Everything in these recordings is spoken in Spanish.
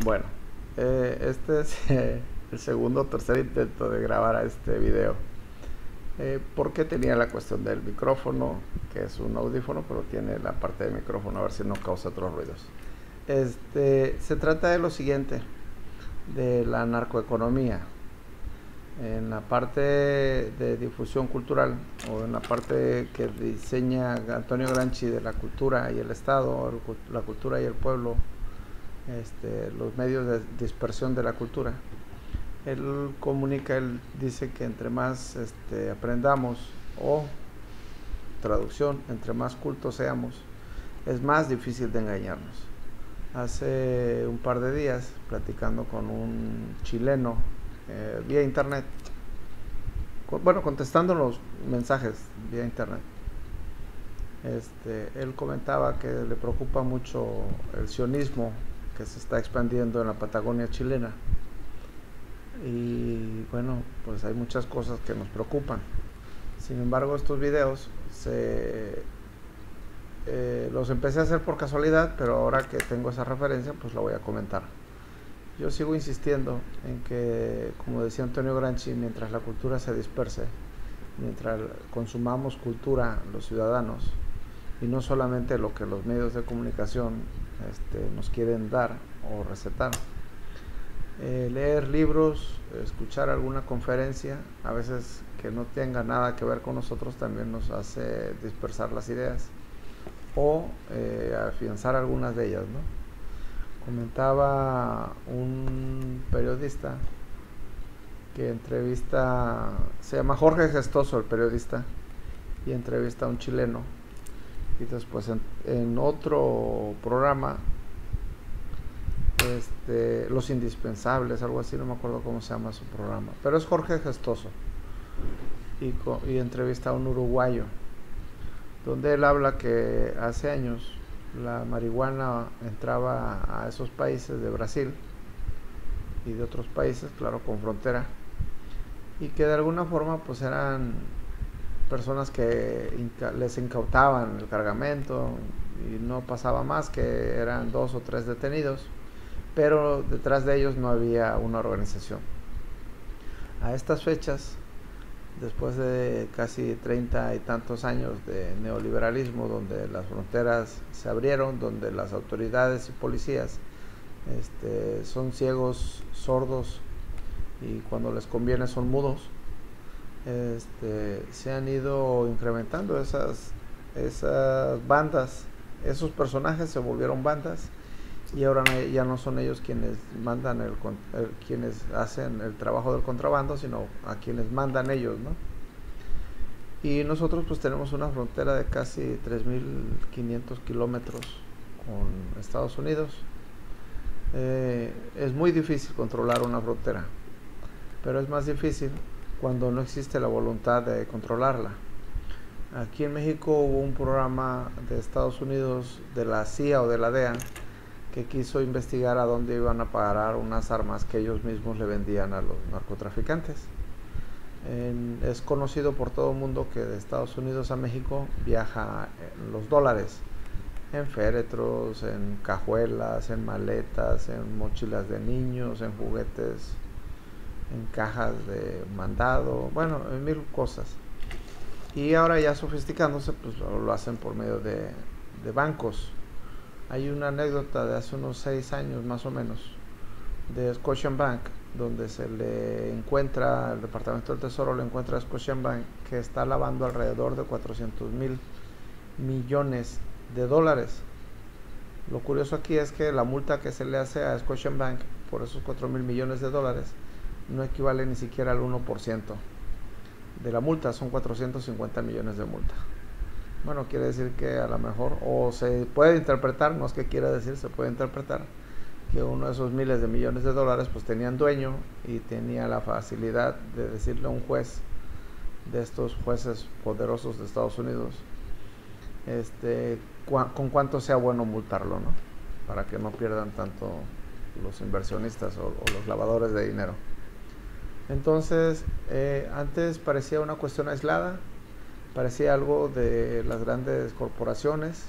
Bueno, este es el segundo o tercer intento de grabar a este video. Porque tenía la cuestión del micrófono, que es un audífono, pero tiene la parte del micrófono, a ver si no causa otros ruidos. Se trata de lo siguiente, de la narcoeconomía. En la parte de difusión cultural, o en la parte que diseña Antonio Gramsci de la cultura y el Estado, la cultura y el pueblo, los medios de dispersión de la cultura, él comunica, él dice que entre más aprendamos, o traducción, entre más cultos seamos, es más difícil de engañarnos. Hace un par de días, platicando con un chileno vía internet, contestando los mensajes vía internet, él comentaba que le preocupa mucho el sionismo que se está expandiendo en la Patagonia chilena. Y bueno, pues hay muchas cosas que nos preocupan. Sin embargo, estos videos los empecé a hacer por casualidad, pero ahora que tengo esa referencia, pues la voy a comentar. Yo sigo insistiendo en que, como decía Antonio Gramsci, mientras la cultura se disperse, mientras consumamos cultura los ciudadanos, y no solamente lo que los medios de comunicación nos quieren dar o recetar, leer libros, escuchar alguna conferencia, a veces que no tenga nada que ver con nosotros, también nos hace dispersar las ideas o afianzar algunas de ellas, ¿no? Comentaba un periodista que entrevista, se llama Jorge Gestoso el periodista, y entrevista a un chileno, y después en otro programa, Los Indispensables, algo así, no me acuerdo cómo se llama su programa, pero es Jorge Gestoso, y entrevista a un uruguayo, donde él habla que hace años la marihuana entraba a esos países de Brasil y de otros países, claro, con frontera, y que de alguna forma pues eran personas que les incautaban el cargamento y no pasaba más, que eran 2 o 3 detenidos, pero detrás de ellos no había una organización. A estas fechas, después de casi 30 y tantos años de neoliberalismo, donde las fronteras se abrieron, donde las autoridades y policías son ciegos, sordos, y cuando les conviene son mudos, se han ido incrementando esas bandas, esos personajes se volvieron bandas, y ahora ya no son ellos quienes mandan quienes hacen el trabajo del contrabando, sino a quienes mandan ellos, ¿no? Y nosotros pues tenemos una frontera de casi 3.500 kilómetros con Estados Unidos. Es muy difícil controlar una frontera, pero es más difícil cuando no existe la voluntad de controlarla. Aquí en México hubo un programa de Estados Unidos, de la CIA o de la DEA, que quiso investigar a dónde iban a parar unas armas que ellos mismos le vendían a los narcotraficantes. Es conocido por todo el mundo que de Estados Unidos a México viaja los dólares en féretros, en cajuelas, en maletas, en mochilas de niños, en juguetes, en cajas de mandado, bueno, en mil cosas. Y ahora ya sofisticándose, pues lo hacen por medio de bancos. Hay una anécdota de hace unos 6 años más o menos, de Scotiabank, donde se le encuentra, el Departamento del Tesoro le encuentra a Scotiabank que está lavando alrededor de 400,000 millones de dólares. Lo curioso aquí es que la multa que se le hace a Scotiabank por esos 4,000 millones de dólares no equivale ni siquiera al 1% de la multa, son 450 millones de multa. Bueno, quiere decir que a lo mejor, o se puede interpretar, no es que quiera decir, se puede interpretar que uno de esos miles de millones de dólares pues tenían dueño, y tenía la facilidad de decirle a un juez, de estos jueces poderosos de Estados Unidos, con cuánto sea bueno multarlo, ¿no? Para que no pierdan tanto los inversionistas o los lavadores de dinero. Entonces, antes parecía una cuestión aislada, parecía algo de las grandes corporaciones.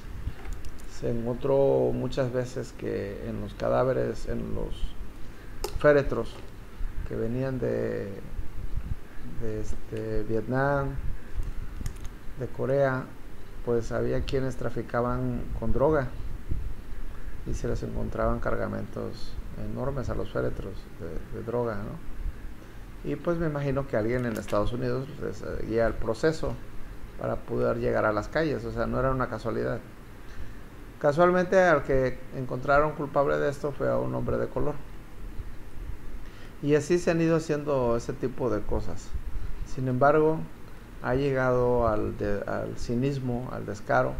se encontró muchas veces que en los cadáveres, en los féretros que venían de Vietnam, de Corea, pues había quienes traficaban con droga y se les encontraban cargamentos enormes a los féretros de droga, ¿no? Y pues me imagino que alguien en Estados Unidos les guía el proceso para poder llegar a las calles, o sea, no era una casualidad. Casualmente al que encontraron culpable de esto fue a un hombre de color. Y así se han ido haciendo ese tipo de cosas. Sin embargo, ha llegado al cinismo, al descaro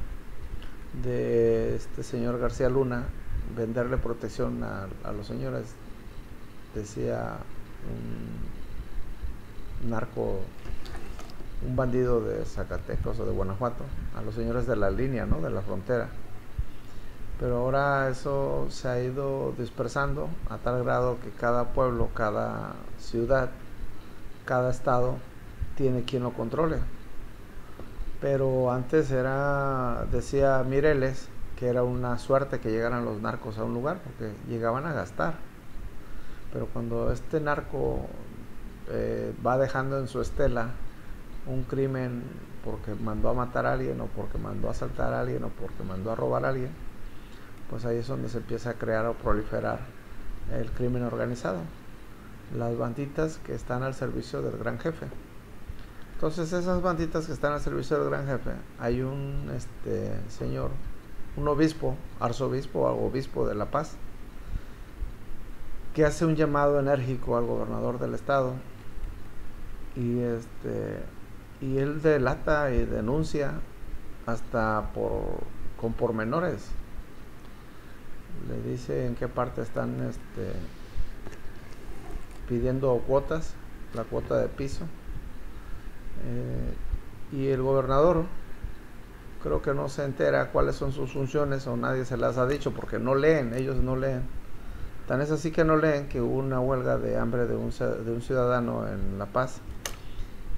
de este señor García Luna, venderle protección a los señores, decía un narco, un bandido de Zacatecas o de Guanajuato, a los señores de la línea, ¿no?, de la frontera. Pero ahora eso se ha ido dispersando a tal grado que cada pueblo, cada ciudad, cada estado tiene quien lo controle. Pero antes decía Mireles, que era una suerte que llegaran los narcos a un lugar porque llegaban a gastar. Pero cuando este narco va dejando en su estela un crimen porque mandó a matar a alguien, o porque mandó a asaltar a alguien, o porque mandó a robar a alguien, pues ahí es donde se empieza a crear o proliferar el crimen organizado, las banditas que están al servicio del gran jefe. Entonces esas banditas que están al servicio del gran jefe, hay un señor, un obispo, arzobispo o obispo de La Paz, que hace un llamado enérgico al gobernador del estado, y él delata y denuncia hasta con pormenores. Le dice en qué parte están pidiendo cuotas, la cuota de piso, y el gobernador creo que no se entera cuáles son sus funciones, o nadie se las ha dicho porque no leen, ellos no leen. Tan es así que no leen que hubo una huelga de hambre de un ciudadano en La Paz,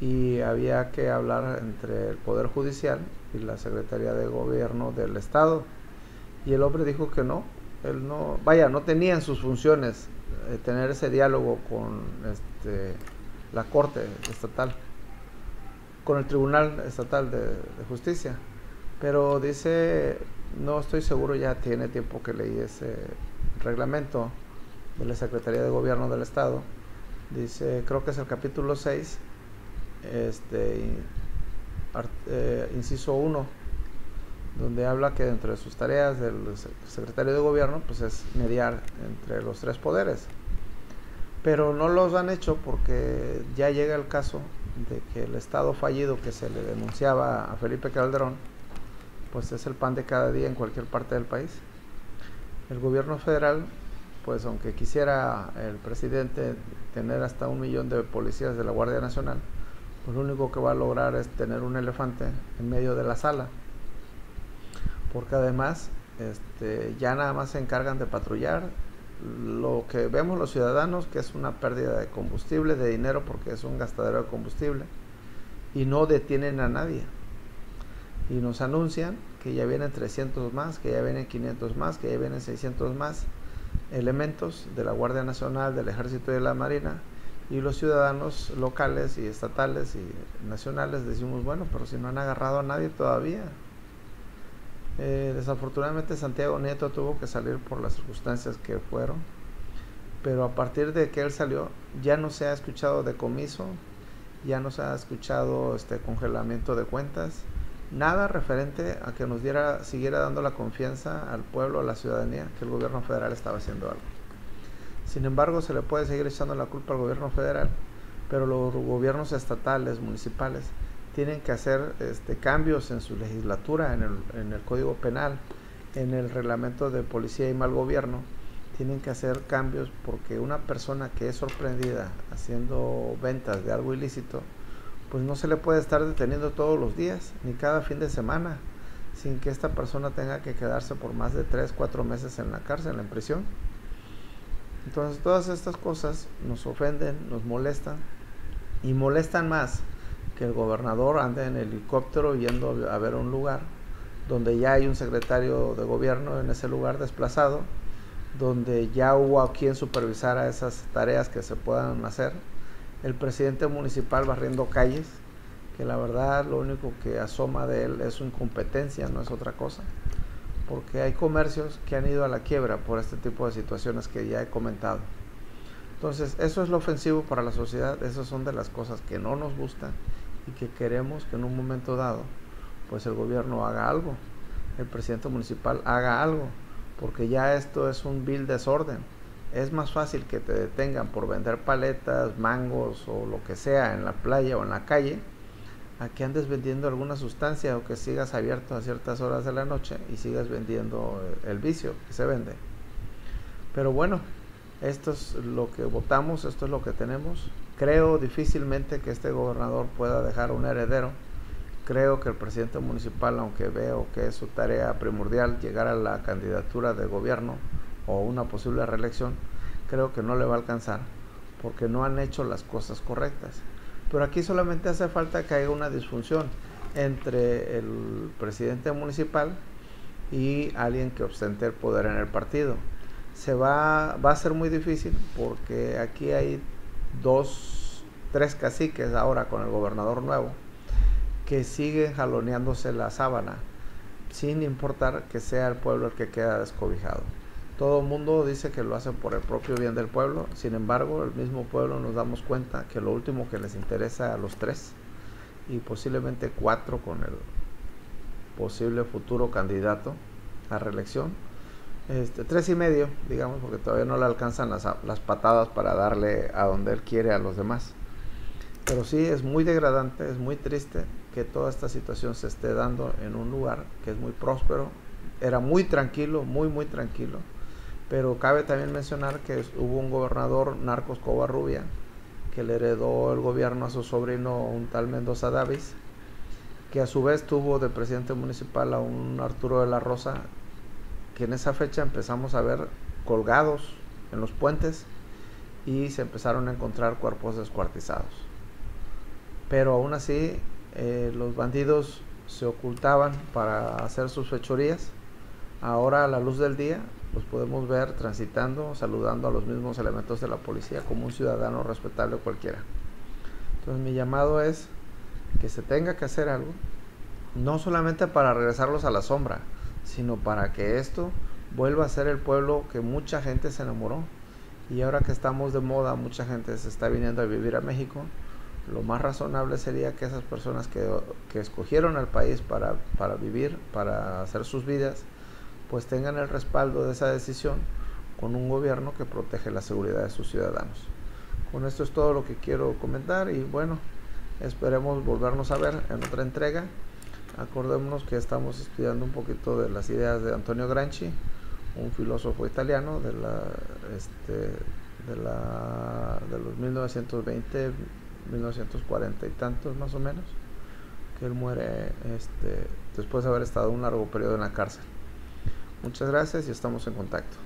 y había que hablar entre el Poder Judicial y la Secretaría de Gobierno del Estado, y el hombre dijo que no, él no tenía en sus funciones tener ese diálogo con la Corte Estatal, con el Tribunal Estatal de Justicia. Pero dice, no estoy seguro, ya tiene tiempo que leí ese reglamento de la Secretaría de Gobierno del Estado. Dice, creo que es el capítulo 6, inciso 1, donde habla que dentro de sus tareas del secretario de gobierno pues es mediar entre los tres poderes, pero no los han hecho porque ya llega el caso de que el estado fallido que se le denunciaba a Felipe Calderón pues es el pan de cada día en cualquier parte del país. El gobierno federal, pues aunque quisiera el presidente tener hasta 1 millón de policías de la Guardia Nacional, pues lo único que va a lograr es tener un elefante en medio de la sala, porque además ya nada más se encargan de patrullar lo que vemos los ciudadanos, que es una pérdida de combustible, de dinero, porque es un gastadero de combustible, y no detienen a nadie, y nos anuncian que ya vienen 300 más, que ya vienen 500 más, que ya vienen 600 más elementos de la Guardia Nacional, del Ejército y de la Marina, y los ciudadanos locales y estatales y nacionales decimos, bueno, pero si no han agarrado a nadie todavía. Desafortunadamente Santiago Nieto tuvo que salir por las circunstancias que fueron, pero a partir de que él salió ya no se ha escuchado decomiso, ya no se ha escuchado congelamiento de cuentas, nada referente a que nos siguiera dando la confianza al pueblo, a la ciudadanía, que el gobierno federal estaba haciendo algo. Sin embargo, se le puede seguir echando la culpa al gobierno federal, pero los gobiernos estatales, municipales, tienen que hacer cambios en su legislatura, en el Código Penal, en el reglamento de policía y mal gobierno. Tienen que hacer cambios porque una persona que es sorprendida haciendo ventas de algo ilícito, pues no se le puede estar deteniendo todos los días, ni cada fin de semana, sin que esta persona tenga que quedarse por más de 3-4 meses en la cárcel, en prisión. Entonces todas estas cosas nos ofenden, nos molestan, y molestan más que el gobernador ande en helicóptero yendo a ver un lugar donde ya hay un secretario de gobierno en ese lugar desplazado, donde ya hubo a quien supervisara esas tareas que se puedan hacer, el presidente municipal barriendo calles, que la verdad lo único que asoma de él es su incompetencia, no es otra cosa, porque hay comercios que han ido a la quiebra por este tipo de situaciones que ya he comentado. Entonces, eso es lo ofensivo para la sociedad, esas son de las cosas que no nos gustan y que queremos que en un momento dado, pues el gobierno haga algo, el presidente municipal haga algo, porque ya esto es un vil desorden. Es más fácil que te detengan por vender paletas, mangos o lo que sea en la playa o en la calle, a que andes vendiendo alguna sustancia o que sigas abierto a ciertas horas de la noche y sigas vendiendo el vicio que se vende. Pero bueno, esto es lo que votamos, esto es lo que tenemos. Creo difícilmente que este gobernador pueda dejar un heredero. Creo que el presidente municipal, aunque veo que es su tarea primordial llegar a la candidatura de gobierno o una posible reelección, creo que no le va a alcanzar porque no han hecho las cosas correctas. Pero aquí solamente hace falta que haya una disfunción entre el presidente municipal y alguien que ostente el poder en el partido. Va a ser muy difícil porque aquí hay tres caciques ahora con el gobernador nuevo que siguen jaloneándose la sábana sin importar que sea el pueblo el que queda descobijado. Todo el mundo dice que lo hacen por el propio bien del pueblo, sin embargo el mismo pueblo nos damos cuenta que lo último que les interesa a los tres y posiblemente cuatro con el posible futuro candidato a reelección, 3.5, digamos, porque todavía no le alcanzan las patadas para darle a donde él quiere a los demás. Pero sí es muy degradante, es muy triste que toda esta situación se esté dando en un lugar que es muy próspero, era muy tranquilo, muy tranquilo, pero cabe también mencionar que hubo un gobernador Narcos Covarrubia que le heredó el gobierno a su sobrino, un tal Mendoza Davis, que a su vez tuvo de presidente municipal a un Arturo de la Rosa, que en esa fecha empezamos a ver colgados en los puentes y se empezaron a encontrar cuerpos descuartizados. Pero aún así los bandidos se ocultaban para hacer sus fechorías. Ahora a la luz del día los podemos ver transitando, saludando a los mismos elementos de la policía como un ciudadano respetable cualquiera. Entonces mi llamado es que se tenga que hacer algo, no solamente para regresarlos a la sombra, sino para que esto vuelva a ser el pueblo que mucha gente se enamoró. Y ahora que estamos de moda, mucha gente se está viniendo a vivir a México. Lo más razonable sería que esas personas que escogieron al país para vivir, para hacer sus vidas, pues tengan el respaldo de esa decisión con un gobierno que protege la seguridad de sus ciudadanos. Con esto es todo lo que quiero comentar y bueno, esperemos volvernos a ver en otra entrega. Acordémonos que estamos estudiando un poquito de las ideas de Antonio Gramsci, un filósofo italiano de los 1920, 1940 y tantos más o menos, que él muere después de haber estado un largo periodo en la cárcel. Muchas gracias y estamos en contacto.